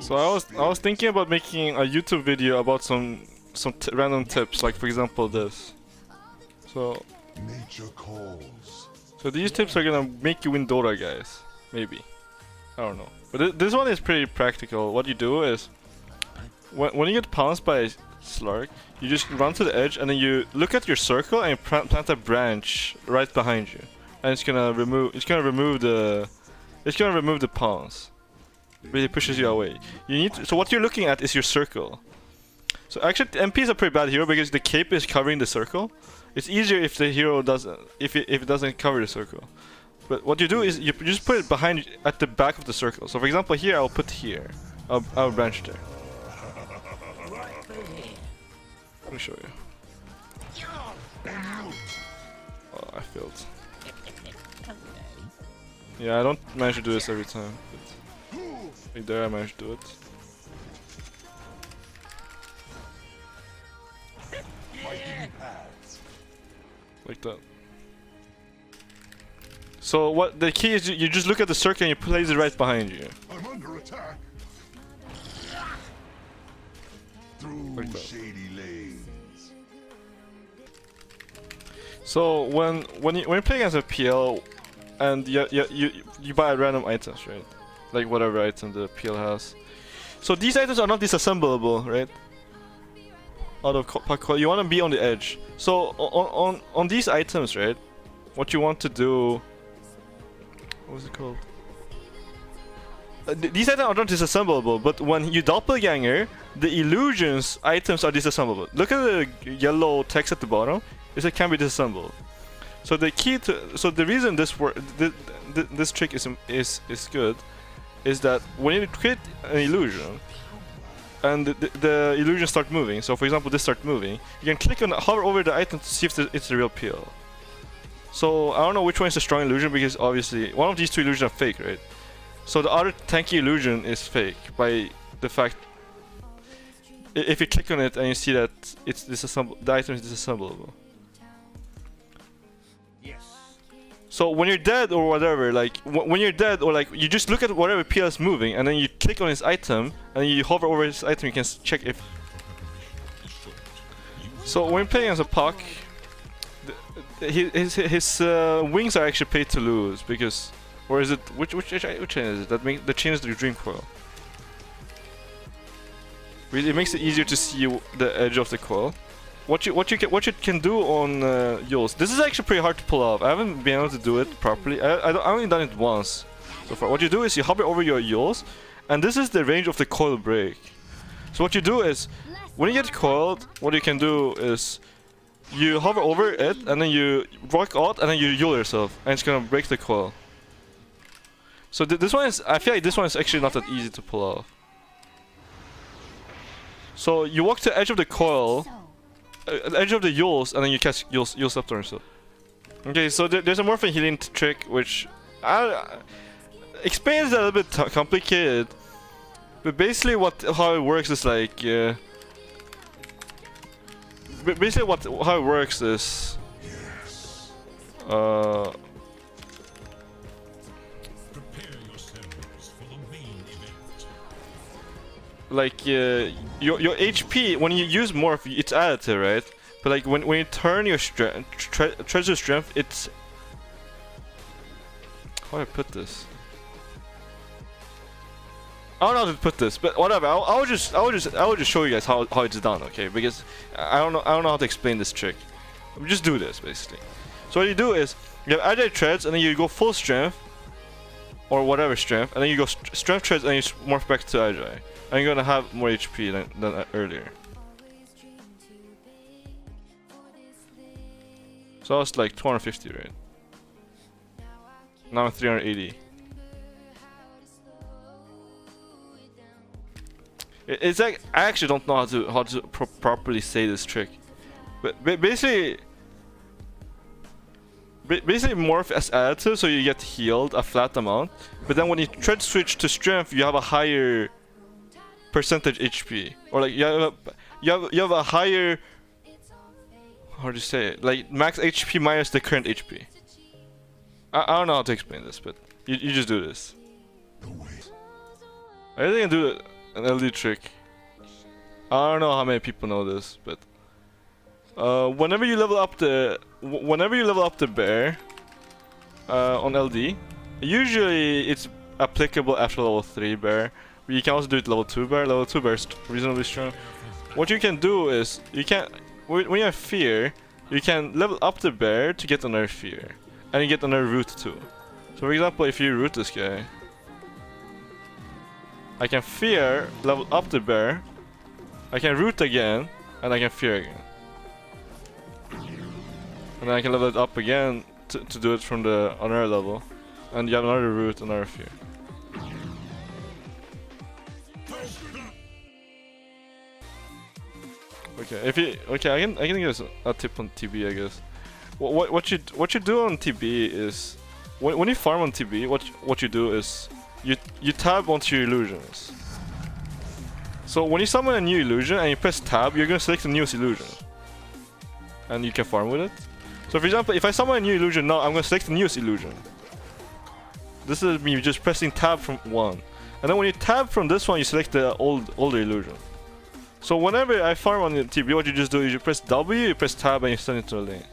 So I was thinking about making a YouTube video about some random tips, like for example this. So these tips are gonna make you win Dota, guys. Maybe. I don't know. But this one is pretty practical. What you do is when you get pounced by a Slark, you just run to the edge and then you look at your circle and you plant a branch right behind you, and it's gonna remove the pounce. Really pushes you away. So what you're looking at is your circle. So actually MP is a pretty bad hero because the cape is covering the circle. It's easier if the hero doesn't if it doesn't cover the circle. But what you do is you just put it behind at the back of the circle. So for example here I'll put here. I'll branch there. Let me show you. Oh, I failed. Yeah, I don't manage to do this every time. But right there I managed to do it. Like that. So what the key is, you just look at the circle and you place it right behind you. I'm under attack. Like that. Shady lanes. So when you play against a PL and you buy random items, right? Like whatever item the PL has. So these items are not disassemblable, right? Out of you want to be on the edge. So on these items, right? What you want to do? What was it called? These items are not disassemblable, but when you doppelganger, the illusions items are disassemblable. Look at the yellow text at the bottom. It can be disassembled. So the key to the reason this trick is good is that when you create an illusion and the illusion start moving. So for example, this start moving. You can click on hover over the item to see if it's the real PL. So I don't know which one is the strong illusion because obviously one of these two illusions are fake, right? So the other tanky illusion is fake by the fact if you click on it and you see that it's the item is disassemblable. So when you're dead or whatever, like when you're dead or like you just look at whatever PL is moving and then you click on his item and you hover over his item, you can check if. So when playing as a puck, his wings are actually paid to lose because, or is it which chain is it that changes the dream coil? It makes it easier to see the edge of the coil. What you can do on Yules. This is actually pretty hard to pull off. I haven't been able to do it properly. I've only done it once so far. What you do is you hover over your Yules, and this is the range of the coil break. So what you do is, when you get coiled, what you can do is you hover over it, and then you rock out, and then you Yule yourself, and it's gonna break the coil. So this one is, I feel like this one is actually not that easy to pull off. So you walk to the edge of the coil, edge of the Yules, and then you cast Yule Scepter yourself. Okay, so there's a Morphin healing trick, which explains that a little bit complicated, but basically how it works is like basically how it works is like your HP when you use morph, it's additive, right? But like when you turn your treasure strength, it's how do I put this? I don't know how to put this, but whatever. I will just show you guys how it's done, okay? Because I don't know how to explain this trick. Just do this basically. So what you do is you have agile treads, and then you go full strength or whatever strength, and then you go strength treads, and you morph back to agile. And you're gonna have more HP than earlier. So I was like 250, right? Now I'm 380. It's like I actually don't know how to properly say this trick, but basically morph as additive, so you get healed a flat amount. But then when you tread switch to strength, you have a higher percentage HP, or like you have a higher, how do you say it? Like max HP minus the current HP. I don't know how to explain this, but you just do this. I think I can do an LD trick. I don't know how many people know this, but whenever you level up the bear on LD, usually it's applicable after level 3 bear. But you can also do it level 2 bear. Level 2 bear is reasonably strong. What you can do is when you have fear, you can level up the bear to get another fear, and you get another root too. So for example, if you root this guy, I can fear, level up the bear, I can root again, and I can fear again. And then I can level it up again to do it from the another level. And you have another root, another fear. Okay, I can give us a tip on TB, I guess. What you do on TB is when you farm on TB, what you do is you tab onto your illusions. So when you summon a new illusion and you press tab, you're gonna select the newest illusion, and you can farm with it. So for example, if I summon a new illusion now, I'm gonna select the newest illusion. This is me just pressing tab from one, and then when you tab from this one, you select the older illusion. So whenever I farm on the TB, what you just do is you press W, you press tab, and you send it to a lane.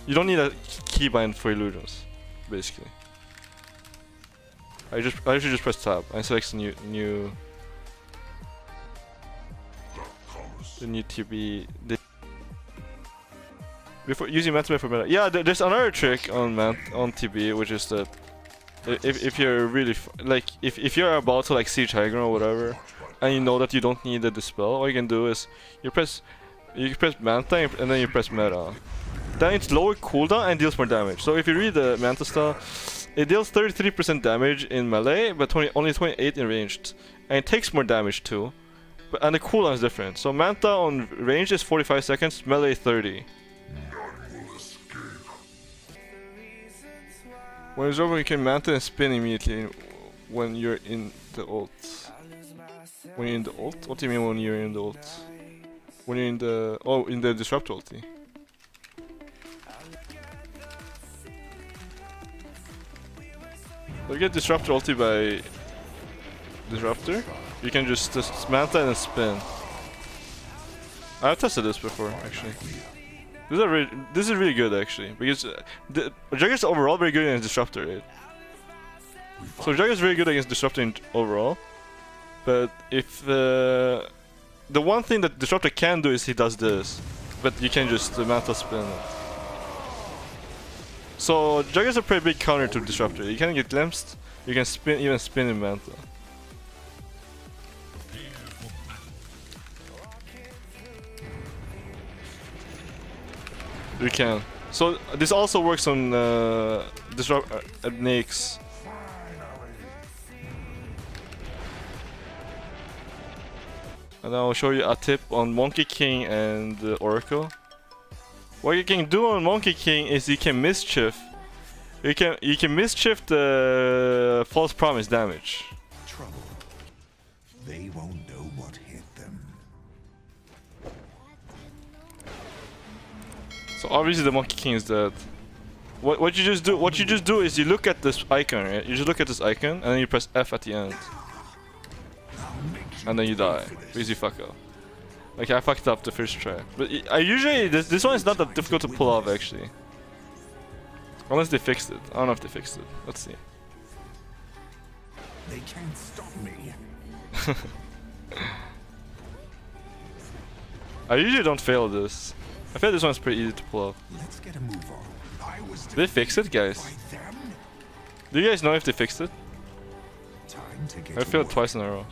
You don't need a keybind for illusions, basically. I usually just press tab and select the new TB. Before using Manta for meta. Yeah, there's another trick on TB, which is that if you're really if you're about to like siege high ground or whatever, and you know that you don't need the dispel, all you can do is you press Manta and then you press meta. Then it's lower cooldown and deals more damage. So if you read the Manta style, it deals 33% damage in melee, but only 28 in ranged, and it takes more damage too. And the cooldown is different. So Manta on range is 45 seconds, melee 30. When it's over, you can Manta and spin immediately when you're in the ult. When you're in the ult? What do you mean when you're in the ult? When you're in the... oh, in the disrupt ulti. You get disrupt ulti by disruptor. You can just Manta and spin. I've tested this before, actually. This is really good, actually, because Jugger's is overall very good against disruptor, right? So Jugger's is very good against disruptor overall, but if the one thing that disruptor can do is he does this, but you can just Manta spin it. So Jugger's a pretty big counter to disruptor. You can get glimpsed, you can even spin in Manta. You can. So this also works on Nyx. And I'll show you a tip on Monkey King and Oracle. What you can do on Monkey King is you can mischief. You can mischief the false promise damage. Trouble. They won't know what hit them. So obviously the Monkey King is dead. What you just do is you look at this icon, right? You just look at this icon and then you press F at the end. And then you die. Because you fuck up. Like I fucked up the first try. But I usually this one is not that difficult to pull off actually. Unless they fixed it. I don't know if they fixed it. Let's see. They can't stop me. I usually don't fail this. I feel this one's pretty easy to pull off. Let's get a move on. Did they fix it, guys? Do you guys know if they fixed it? Time to get I failed twice in a row.